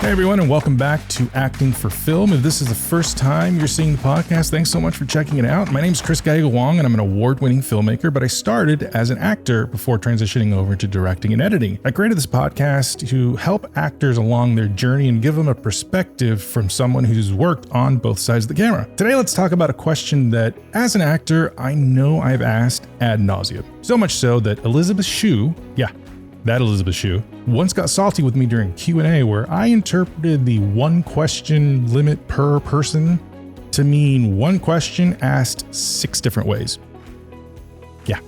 Hey everyone, and welcome back to Acting for Film. If this is the first time you're seeing the podcast, thanks so much for checking it out. My name is Chris Gallego Wong, and I'm an award-winning filmmaker, but I started as an actor before transitioning over to directing and editing. I created this podcast to help actors along their journey and give them a perspective from someone who's worked on both sides of the camera. Today, let's talk about a question that, as an actor, I know I've asked ad nauseum. So much so that Elizabeth Shue, Elizabeth Shue, once got salty with me during Q&A where I interpreted the one question limit per person to mean one question asked 6 different ways. Yeah.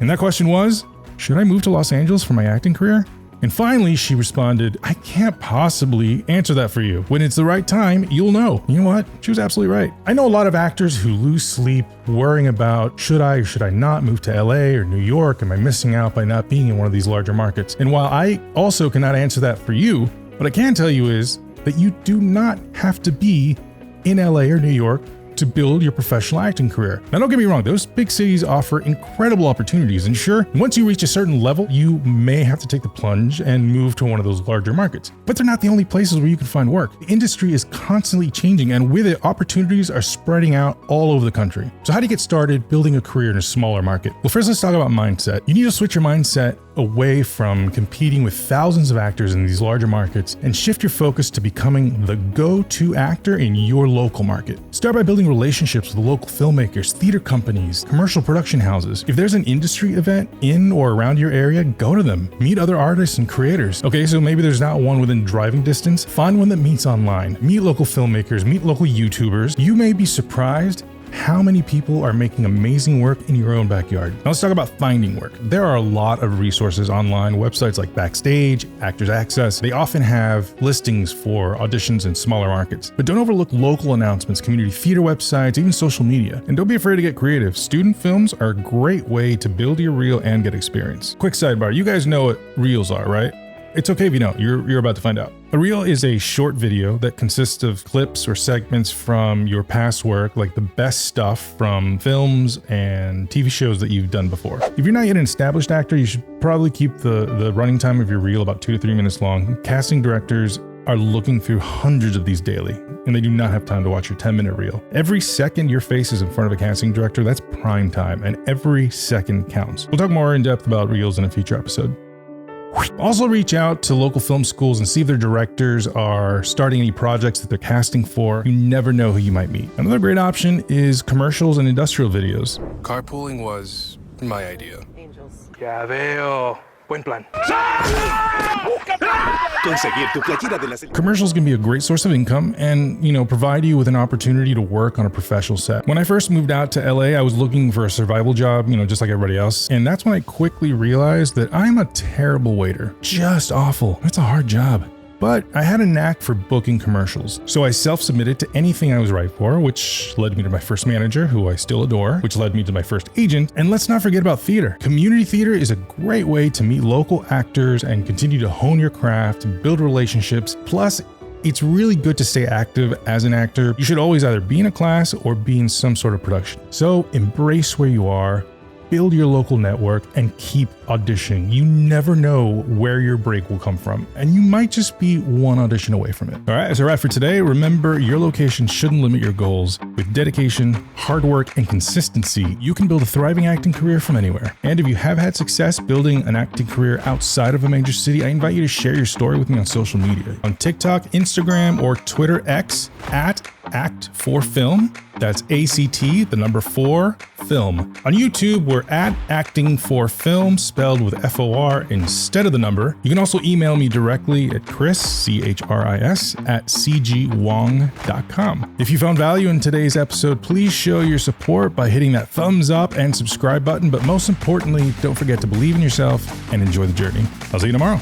And that question was, should I move to Los Angeles for my acting career? And finally, she responded, I can't possibly answer that for you. When it's the right time, you'll know. You know what? She was absolutely right. I know a lot of actors who lose sleep worrying about, should I or should I not move to LA or New York? Am I missing out by not being in one of these larger markets? And while I also cannot answer that for you, what I can tell you is that you do not have to be in LA or New York to build your professional acting career. Now, don't get me wrong, those big cities offer incredible opportunities, and sure, once you reach a certain level, you may have to take the plunge and move to one of those larger markets. But they're not the only places where you can find work. The industry is constantly changing, and with it, opportunities are spreading out all over the country. So how do you get started building a career in a smaller market? Well, first, let's talk about mindset. You need to switch your mindset away from competing with thousands of actors in these larger markets and shift your focus to becoming the go-to actor in your local market. Start by building relationships with local filmmakers, theater companies, commercial production houses. If there's an industry event in or around your area, go to them. Meet other artists and creators. Okay, so maybe there's not one within driving distance. Find one that meets online. Meet local filmmakers, meet local YouTubers. You may be surprised how many people are making amazing work in your own backyard. Now let's talk about finding work. There are a lot of resources online, websites like Backstage, Actors Access. They often have listings for auditions in smaller markets. But don't overlook local announcements, community theater websites, even social media. And don't be afraid to get creative. Student films are a great way to build your reel and get experience. Quick sidebar, you guys know what reels are, right? It's okay if you don't, you're about to find out. A reel is a short video that consists of clips or segments from your past work, like the best stuff from films and TV shows that you've done before. If you're not yet an established actor, you should probably keep the running time of your reel about 2 to 3 minutes long. Casting directors are looking through hundreds of these daily, and they do not have time to watch your 10-minute reel. Every second your face is in front of a casting director, that's prime time, and every second counts. We'll talk more in depth about reels in a future episode. Also reach out to local film schools and see if their directors are starting any projects that they're casting for. You never know who you might meet. Another great option is commercials and industrial videos. Carpooling was my idea. Angels. Ya veo. Buen plan. Commercials can be a great source of income and, provide you with an opportunity to work on a professional set. When I first moved out to LA, I was looking for a survival job, just like everybody else. And that's when I quickly realized that I'm a terrible waiter. Just awful. It's a hard job. But I had a knack for booking commercials. So I self-submitted to anything I was right for, which led me to my first manager, who I still adore, which led me to my first agent. And let's not forget about theater. Community theater is a great way to meet local actors and continue to hone your craft, build relationships. Plus, it's really good to stay active as an actor. You should always either be in a class or be in some sort of production. So embrace where you are, build your local network, and keep auditioning. You never know where your break will come from, and you might just be one audition away from it. All right, that's a wrap for today. Remember, your location shouldn't limit your goals. With dedication, hard work, and consistency, you can build a thriving acting career from anywhere. And if you have had success building an acting career outside of a major city, I invite you to share your story with me on social media. On TikTok, Instagram, or Twitter X at Act4Film. That's ACT, the number 4, film. On YouTube, we're at Acting for Film, spelled with FOR instead of the number. You can also email me directly at Chris, CHRIS, at cgwong.com. If you found value in today's episode, please show your support by hitting that thumbs up and subscribe button. But most importantly, don't forget to believe in yourself and enjoy the journey. I'll see you tomorrow.